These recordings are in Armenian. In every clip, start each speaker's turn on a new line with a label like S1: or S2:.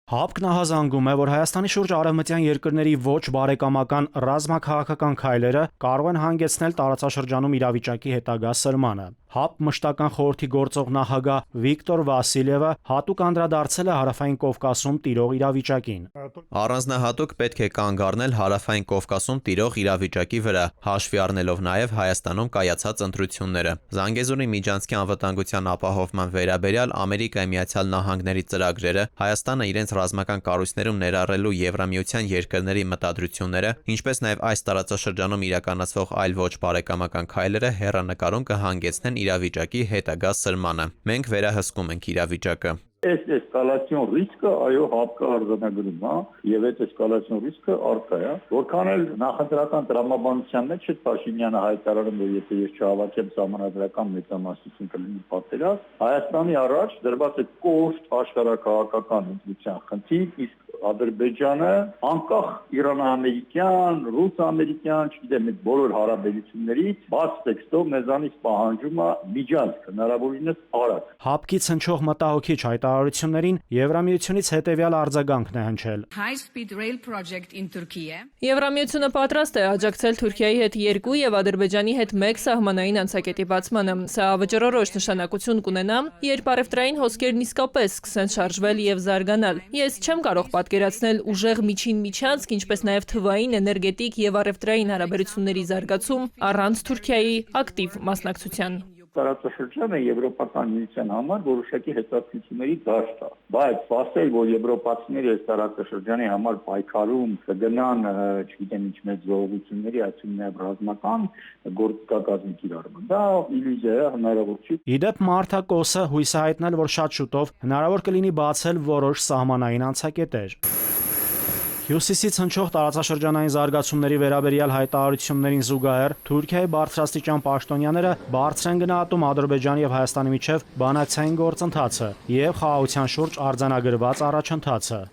S1: ՀԱՊԿ-ն ահազանգում է, որ Հայաստանի շուրջ արևմտյան երկրների ոչ բարեկամական ռազմաքաղաքական քայլերը կարող են հանգեցնել տարածաշրջանում իրավիճակի հետագա սրմանը։ ՀԱՊԿ մշտական խորհրդի գործող նախագահ Վիկտոր Վասիլևը հատուկ անդրադարձել է Հարավային Կովկասում տիրող իրավիճակին։
S2: Առանձնահատուկ պետք է կանգ առնել Հարավային Կովկասում տիրող իրավիճակի վրա, հաշվի առնելով նաև Հայաստանում կայացած ընտրությունները։ Զանգեզուրի միջանցքի անվտանգության ապահովման վերաբերյալ Ամերիկայի Միացյալ Նահանգների ծրագրերը, Հայաստանը իրենց ռազմական կառույցներում ներառելու Եվրամիության երկրների մտադրությունները, ինչպես նաև այս տարածաշրջանում իրականացվող այլ ոչ բարեկամական քայլերը հեռանկարում կհանգեցնեն իրավիճակի հետագա սրմանը։ Մենք վերահսկում ենք իրավիճակը։
S3: Այս էսկալացիոն ռիսկը, այո, ՀԱՊԿ-ը արձանագրում է, եւ այդ էսկալացիոն ռիսկը առկա է։ Որքան էլ նախընտրական տրամաբանության մեջ է Փաշինյանը հայտարարում, որ եթե ես չհավաքեմ սահմանադրական մեծամասնություն կլինի պատերազմ, Հայաստանի առաջ դրված է կոշտ աշխարհակաղակական ընդդիմության խնդիր, իսկ Ադրբեջանը անկախ իրանա-ամերիկյան, ռուս-ամերիկյան, չգիտեմ, այդ բոլոր հարաբերություններից բաց տեքստով մեզանից պահանջում է միջանցք, հնարավորինս արագ։
S1: ՀԱՊԿ-ից հնչող մտահոգիչ հայտարարություններին Եվրամիությունից հետևյալ արձագանքն է հնչել։
S4: Եվրամիությունը պատրաստ է աջակցել Թուրքիայի հետ 2 եւ Ադրբեջանի հետ 1 սահմանային անցակետի բացմանը։ Սա վճռորոշ նշանակություն կունենա, երբ առևտրային հոսքերն իսկապես սկսեն շարժվել եւ զարգանալ։ Ես չեմ կարող պատկերացնել ուժեղ միջին միջանցք, ինչպես նաև թվային, էներգետիկ եւ առևտրային հարաբերությունների զարգացում առանց Թուրքիայի ակտիվ մասնակցության։
S3: Տարածաշրջանը Եվրոպական միության համար որոշակի հետաքրքրությունների դաշտ է, բայց ասել, որ եվրոպացիները այս տարածաշրջանի համար պայքարում կգնան, չգիտեմ ինչ մեծ զողողությունների, այսինքն նաև ռազմական գործիքակազմի կիրառման, դա իլյուզիա է, հնարավոր չի։
S1: Իդեպ Մարթա Կոսը հույս է հայտնել, որ շատ շուտով հնարավոր կլինի բացել որոշ սահմանային անցակետեր։ Հյուսիսից հնչող տարածաշրջանային զարգացումների վերաբերյալ հայտարարություններին զուգահեռ Թուրքիայի բարձրաստիճան պաշտոնյաները բարձր են գնահատում Ադրբեջանի եւ Հայաստանի միջև բանակցային գործընթացը եւ խաղաղության շուրջ արձանագրված առաջընթացը։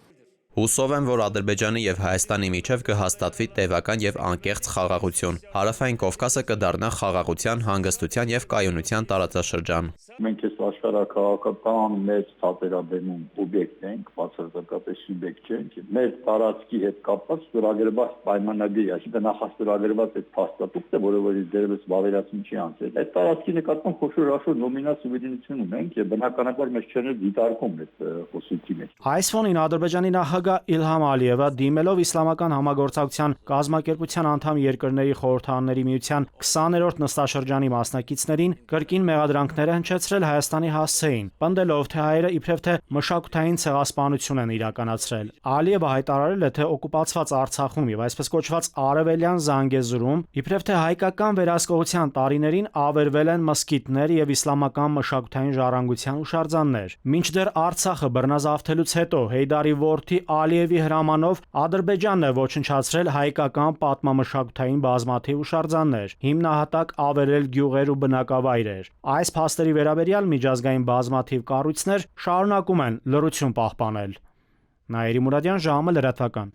S2: Հուսով եմ, որ Ադրբեջանի եւ Հայաստանի միջև կհաստատվի տևական եւ անկեղծ խաղաղություն։ Հարավային Կովկասը կդառնա խաղաղության, հանգստության եւ կայունության տարածաշրջան։
S3: Մենք այս աշխարհակաղակական մեծ թատերաբեմում օբյեկտ ենք, բացարձակապես սուբյեկտ չենք։ Մեր տարածքի հետ կապված ստորագրված պայմանագրի, այսինքն նախաստորագրված այդ փաստաթուղթը, որը որ դերևս վավերացում չի անցել։ Այդ տարածքի նկատմամբ խոշոր նոմինալ սուվերենություն ունենք եւ բնականաբար մեզ չեն դիտարկում այդ խոսքի մեջ։
S1: Այս ֆոնին Ադրբեջանի նախագահ Իլհամ Ալիևը դիմելով Իսլամական համագործակցության կազմակերպության անդամ երկրների խորհրդարանների միության 20-րդ նստաշրջանի մասնակիցներին կրկին մեղադրանքներ է հնչեցրել Հայաստանի հասցեին, պնդելով, թե հայերը իբրև թե մշակութային ցեղասպանություն են իրականացրել։ Ալիևը հայտարարել է, թե օկուպացված Արցախում եւ այսպես կոչված Արևելյան Զանգեզուրում իբրև թե հայկական վերահսկողության տարիներին ավերվել են մզկիթներ եւ իսլամական մշակութային ժառանգության հուշարձաններ։ Մինչդեռ Արցախը բռնազավթելուց հետո Հեյդարի որդի Ալիևի հրամանով Ադրբեջանն է ոչնչացրել հայկական պատմամշակութային բազմաթիվ հուշարձաններ, հիմնահատակ ավերել գյուղեր ու բնակավայրեր։ Այս փաստերի վերաբերյալ միջազգային բազմաթիվ կառույցներ շարունակում են լռություն պահպանել։ Նաիրի Մուրադյան, ժամը լրատվական։